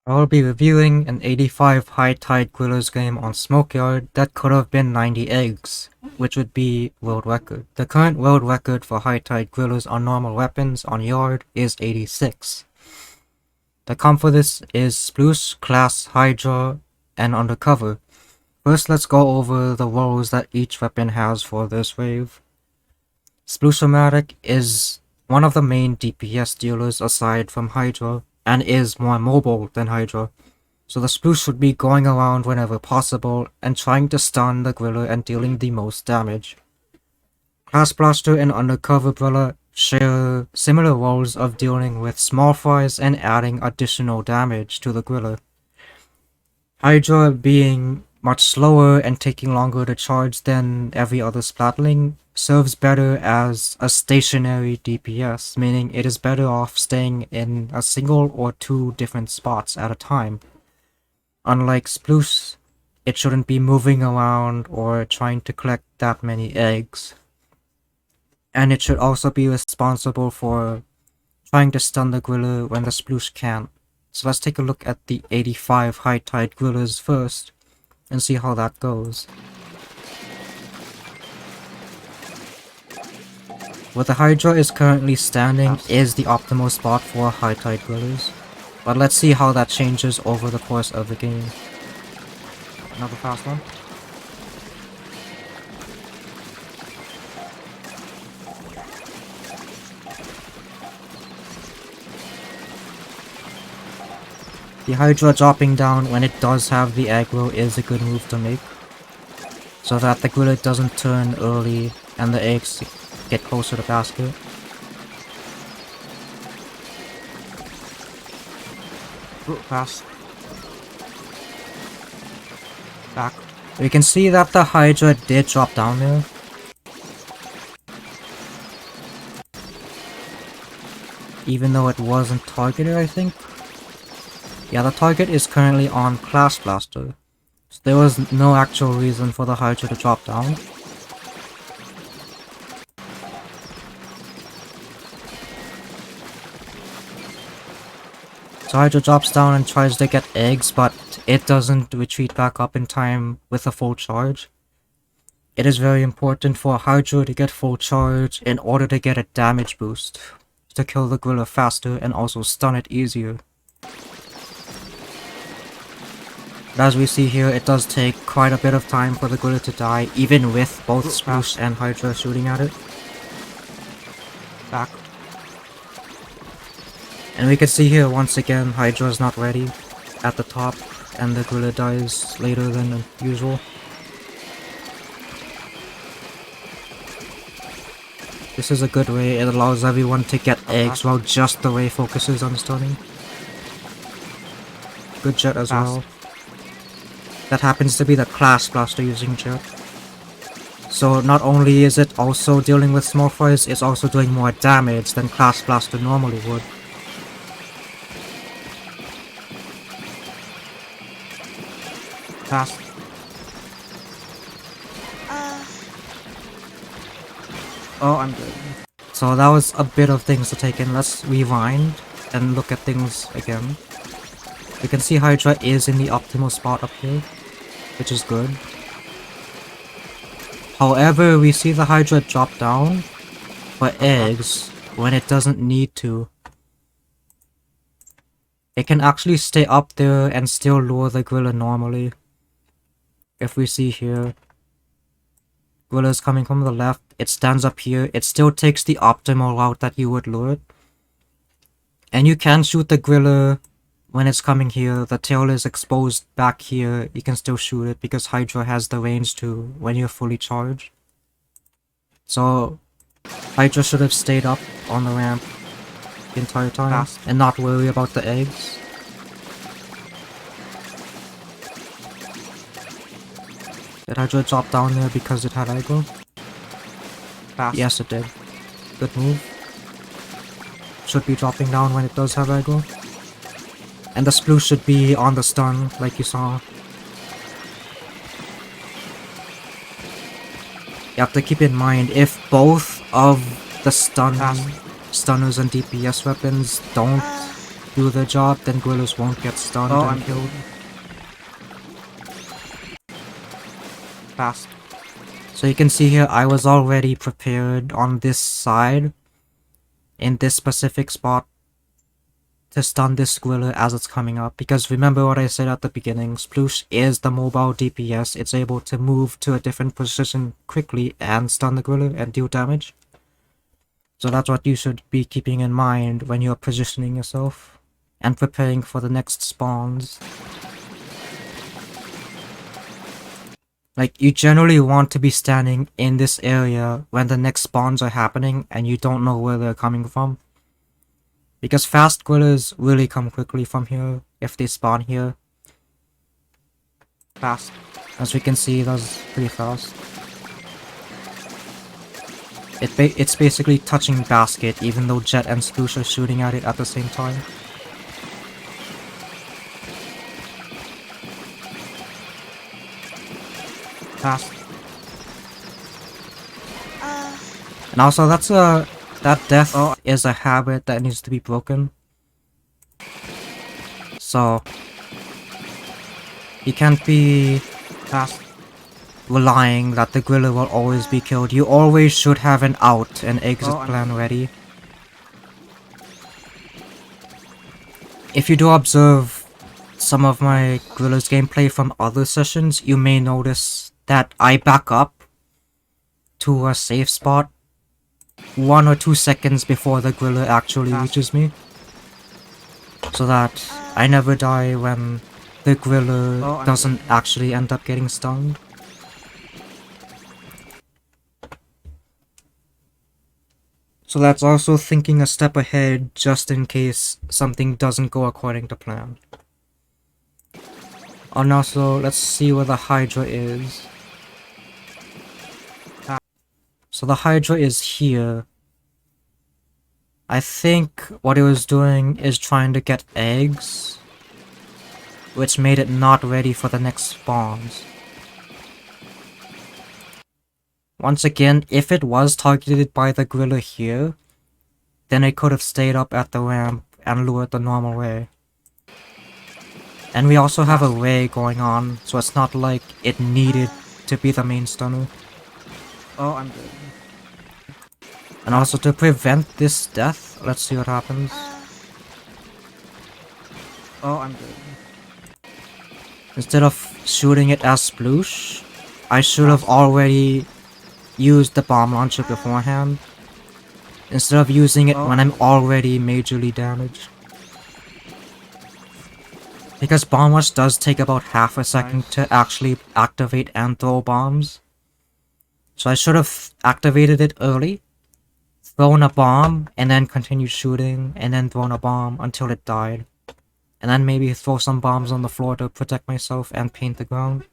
I'll be reviewing an 85 high tide grillers game on Smokeyard that could have been 90 eggs, which would be world record. The current world record for high tide grillers on normal weapons on Yard is 86. The comp for this is Sploosh, Class, Hydra, and Undercover. First, let's go over the roles that each weapon has for this wave. Sploosh-o-matic is one of the main DPS dealers aside from Hydra, and is more mobile than Hydra, so the Sploosh should be going around whenever possible and trying to stun the Griller and dealing the most damage. Class Blaster and Undercover Brella share similar roles of dealing with small fries and adding additional damage to the Griller. Hydra being much slower and taking longer to charge than every other Splatling serves better as a stationary DPS, meaning it is better off staying in a single or two different spots at a time. Unlike Sploosh, it shouldn't be moving around or trying to collect that many eggs. And it should also be responsible for trying to stun the Griller when the Sploosh can't. So let's take a look at the 85 high tide Grillers first and see how that goes. Where the Hydra is currently standing is the optimal spot for high tide grillers, but let's see how that changes over the course of the game. Another fast one. The Hydra dropping down when it does have the aggro is a good move to make, so that the griller doesn't turn early and the eggs get closer to basket. Fast. Back. You can see that the Hydra did drop down there. Even though it wasn't targeted, I think. Yeah, the target is currently on Class Blaster. So there was no actual reason for the Hydra to drop down. So Hydra drops down and tries to get eggs, but it doesn't retreat back up in time with a full charge. It is very important for Hydra to get full charge in order to get a damage boost, to kill the Griller faster and also stun it easier. But as we see here, it does take quite a bit of time for the Griller to die, even with both Sploosh and Hydra shooting at it. Back. And we can see here once again, Hydra is not ready at the top, and the Griller dies later than usual. This is a good way, it allows everyone to get eggs while just the Ray focuses on stunning. Good Jet as well. That happens to be the Class Blaster using Jet. So not only is it also dealing with small fries, it's also doing more damage than Class Blaster normally would. Fast. Oh, I'm good. So that was a bit of things to take in. Let's rewind and look at things again. You can see Hydra is in the optimal spot up here, which is good. However, we see the Hydra drop down for eggs when it doesn't need to. It can actually stay up there and still lure the Griller normally. If we see here, Griller is coming from the left, it stands up here, it still takes the optimal route that you would lure it. And you can shoot the Griller when it's coming here, the tail is exposed back here, you can still shoot it because Hydra has the range to when you're fully charged. So, Hydra should have stayed up on the ramp the entire time and not worry about the eggs. Did Hydra drop down there because it had aggro? Yes, it did. Good move. Should be dropping down when it does have aggro. And the Sploosh should be on the stun, like you saw. You have to keep in mind, if both of the stunners and DPS weapons don't do the job, then Gwillers won't get stunned and killed. Fast. So you can see here, I was already prepared on this side, in this specific spot, to stun this Gwiller as it's coming up. Because remember what I said at the beginning, Sploosh is the mobile DPS, it's able to move to a different position quickly and stun the Gwiller and deal damage. So that's what you should be keeping in mind when you're positioning yourself and preparing for the next spawns. Like, you generally want to be standing in this area when the next spawns are happening and you don't know where they're coming from. Because fast Gwillers really come quickly from here if they spawn here. Fast. As we can see, that's pretty fast. It's basically touching basket even though Jet and Sploosh are shooting at it at the same time. Fast. And also that death is a habit that needs to be broken. So you can't be fast relying that the Gwiller will always be killed. You always should have an out, an exit plan ready. If you do observe some of my Gwiller's gameplay from other sessions, you may notice that I back up to a safe spot 1 or 2 seconds before the Gwiller actually reaches me, so that I never die when the Gwiller doesn't actually end up getting stunned. So that's also thinking a step ahead just in case something doesn't go according to plan. And also, let's see where the Hydra is. So the Hydra is here. I think what it was doing is trying to get eggs, which made it not ready for the next spawns. Once again, if it was targeted by the Gwiller here, then it could have stayed up at the ramp and lured the normal way. And we also have a ray going on, so it's not like it needed to be the main stunner. Oh, I'm good. And also to prevent this death, let's see what happens. Oh, I'm good. Instead of shooting it as Sploosh, I should have already used the bomb launcher beforehand, instead of using it when I'm already majorly damaged. Because bomb rush does take about half a second to actually activate and throw bombs. So I should have activated it early, thrown a bomb, and then continued shooting, and then thrown a bomb until it died. And then maybe throw some bombs on the floor to protect myself and paint the ground.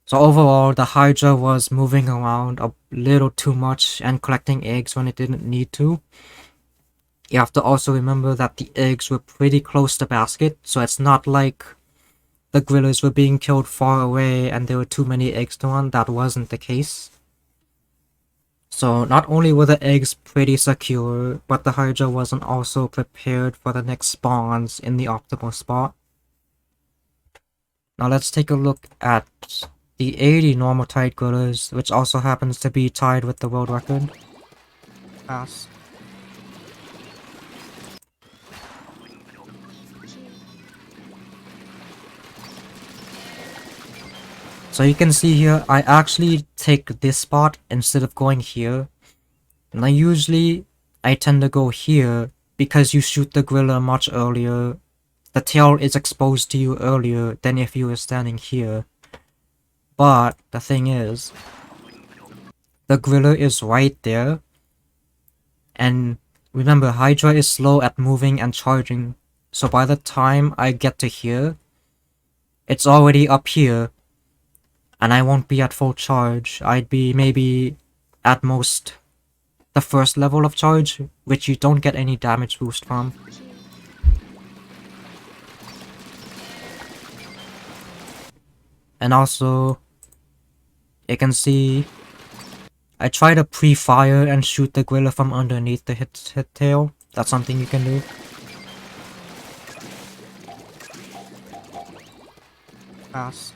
So overall, the Hydra was moving around a little too much and collecting eggs when it didn't need to. You have to also remember that the eggs were pretty close to basket, so it's not like the Gwillers were being killed far away and there were too many eggs to run. That wasn't the case. So not only were the eggs pretty secure, but the Hydra wasn't also prepared for the next spawns in the optimal spot. Now let's take a look at the 80 normal tied Gwillers, which also happens to be tied with the world record. Pass. So you can see here, I actually take this spot instead of going here. And I tend to go here because you shoot the Gwiller much earlier. The tail is exposed to you earlier than if you were standing here. But the thing is, the Gwiller is right there. And remember, Hydra is slow at moving and charging. So by the time I get to here, it's already up here. And I won't be at full charge. I'd be maybe at most the first level of charge, which you don't get any damage boost from. And also, you can see I try to pre-fire and shoot the Gwiller from underneath the hit tail. That's something you can do. Pass.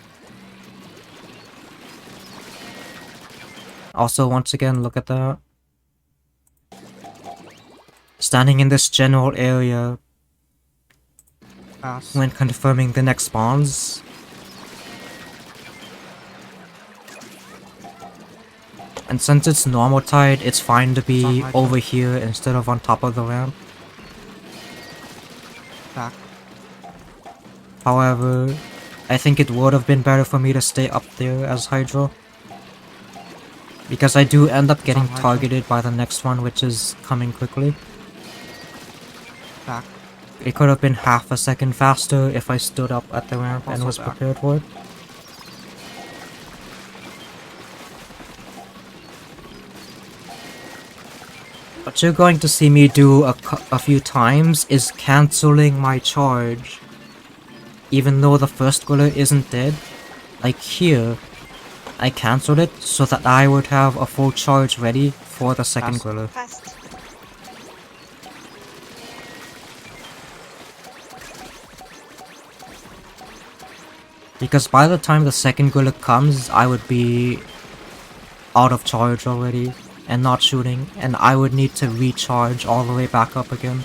Also, once again, look at that. Standing in this general area Pass. when confirming the next spawns. And since it's normal tide, it's fine to be Hydra. over here instead of on top of the ramp. Back. However, I think it would have been better for me to stay up there as Hydra. Because I do end up getting Hydra. targeted by the next one, which is coming quickly. Back. It could have been half a second faster if I stood up at the ramp and Also was back. prepared for it. What you're going to see me do a few times is cancelling my charge. Even though the first Gwiller isn't dead. Like here, I cancelled it so that I would have a full charge ready for the second Fast. Gwiller. Fast. Because by the time the second Gwiller comes, I would be out of charge already and not shooting, and I would need to recharge all the way back up again.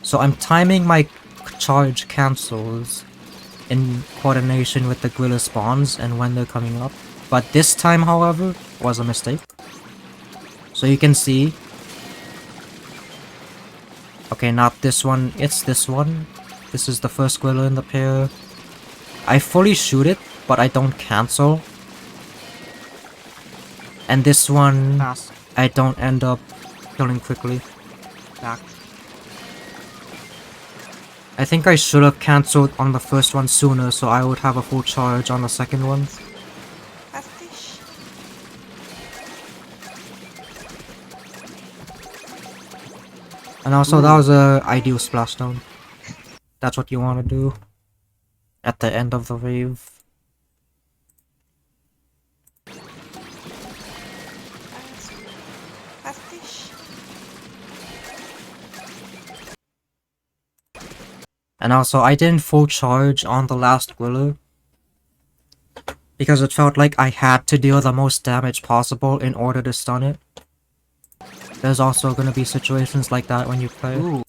So I'm timing my charge cancels in coordination with the Gwiller spawns and when they're coming up. But this time, however, was a mistake. So you can see... Okay, not this one, it's this one. This is the first Gwiller in the pair. I fully shoot it, but I don't cancel. And this one, Pass. I don't end up killing quickly. Back. I think I should have cancelled on the first one sooner so I would have a full charge on the second one. Fastish. And also that was a ideal splashdown. That's what you want to do at the end of the wave. Fastish. And also I didn't full charge on the last Gwiller because it felt like I had to deal the most damage possible in order to stun it. There's also gonna be situations like that when you play. Ooh.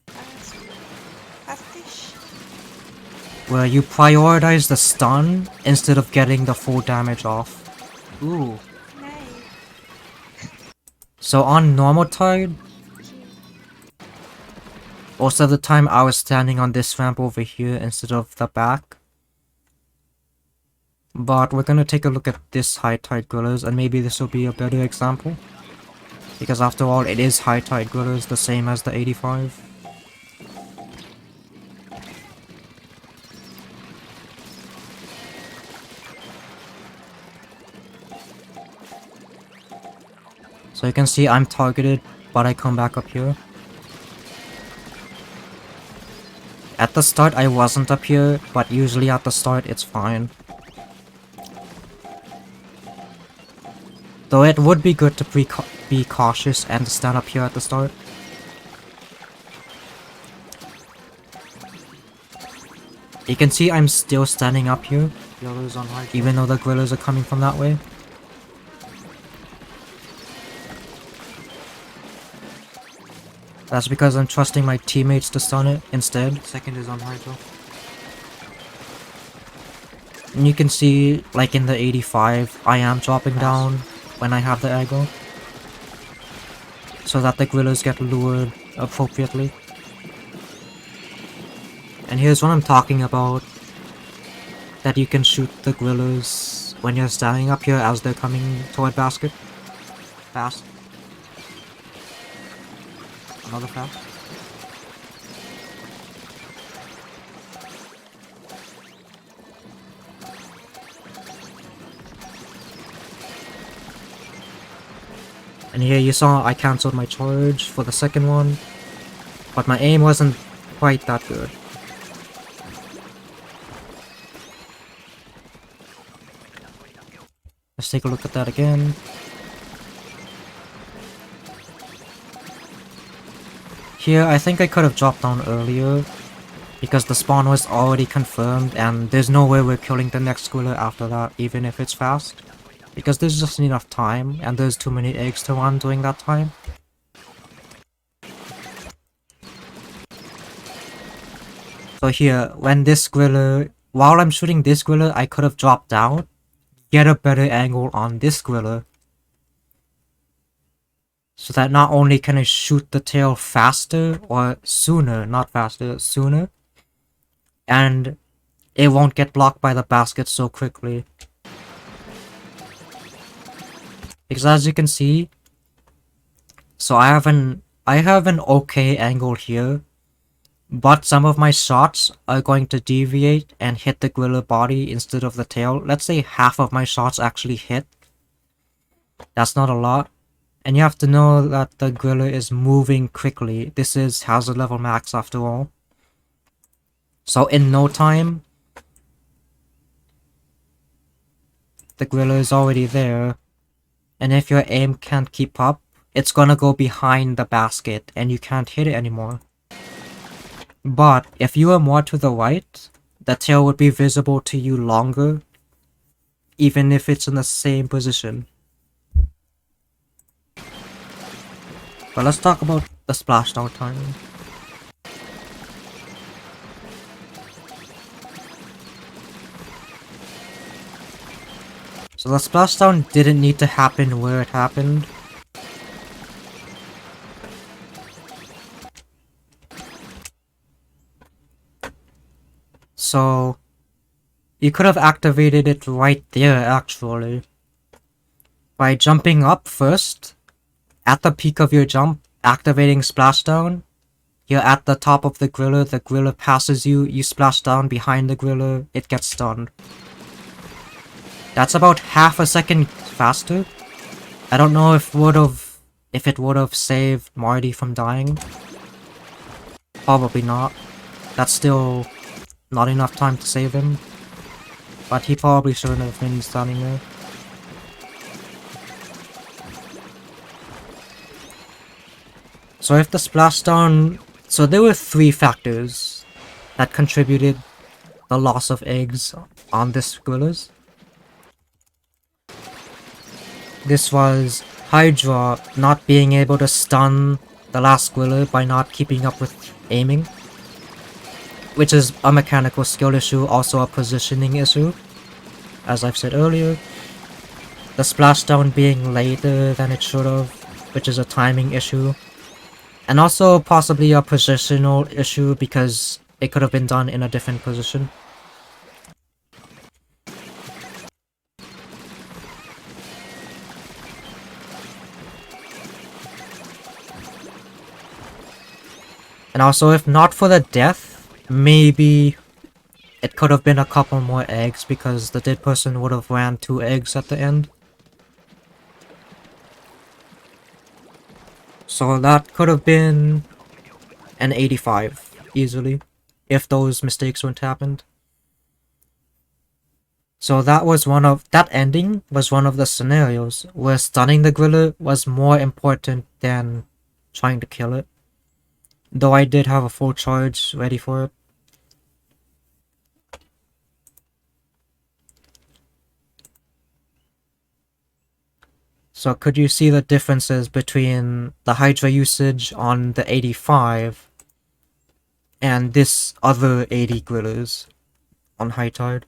Fastish. Where you prioritize the stun instead of getting the full damage off. Ooh. Nay. So on normal tide, most of the time I was standing on this ramp over here instead of the back. But we're gonna take a look at this high tide Gwillers and maybe this will be a better example. Because after all, it is high tide Gwillers, the same as the 85. So you can see I'm targeted, but I come back up here. At the start I wasn't up here, but usually at the start it's fine. Though it would be good to be cautious and stand up here at the start. You can see I'm still standing up here, Yellow's on Hydra. even though the Gwillers are coming from that way. That's because I'm trusting my teammates to stun it instead. Second is on Hydra. And you can see, like in the 85, I am dropping down when I have the aggro. So that the Gwillers get lured appropriately. And here's what I'm talking about. That you can shoot the Gwillers when you're standing up here as they're coming toward basket. Fast. Another fast. And here you saw I cancelled my charge for the second one. But my aim wasn't quite that good. Let's take a look at that again. Here, I think I could have dropped down earlier, Because the spawn was already confirmed, and there's no way we're killing the next squiller after that, even if it's fast. Because there's just enough time, and there's too many eggs to run during that time. So here, when this squiller, while I'm shooting this squiller, I could have dropped down, get a better angle on this squiller, so that not only can I shoot the tail faster, or sooner, not faster, sooner, and it won't get blocked by the basket so quickly. Because as you can see, so I have an okay angle here, but some of my shots are going to deviate and hit the gorilla body instead of the tail. Let's say half of my shots actually hit. That's not a lot. And you have to know that the gorilla is moving quickly. This is hazard level max after all. So in no time, the gorilla is already there. And if your aim can't keep up, it's gonna go behind the basket and you can't hit it anymore. But if you are more to the right, the tail would be visible to you longer, even if it's in the same position. But let's talk about the splashdown timing. So the splashdown didn't need to happen where it happened. So you could have activated it right there actually. By jumping up first, at the peak of your jump, activating splashdown. You're at the top of the gorilla passes you, you splash down behind the gorilla, it gets stunned. That's about half a second faster. I don't know if it would have saved Marty from dying. Probably not. That's still not enough time to save him. But he probably shouldn't have been standing there. So if the splashdown... So there were 3 factors that contributed the loss of eggs on this gorillas. This was Hydra not being able to stun the last squiller by not keeping up with aiming, which is a mechanical skill issue, also a positioning issue, as I've said earlier. The splashdown being later than it should have, which is a timing issue, and also possibly a positional issue because it could have been done in a different position. And also, if not for the death, maybe it could have been a couple more eggs because the dead person would have ran 2 eggs at the end. So that could have been an 85, easily, if those mistakes wouldn't happened. So that ending was one of the scenarios where stunning the gorilla was more important than trying to kill it. Though I did have a full charge ready for it. So could you see the differences between the Hydra usage on the 85 and this other 80 gorillas on high tide?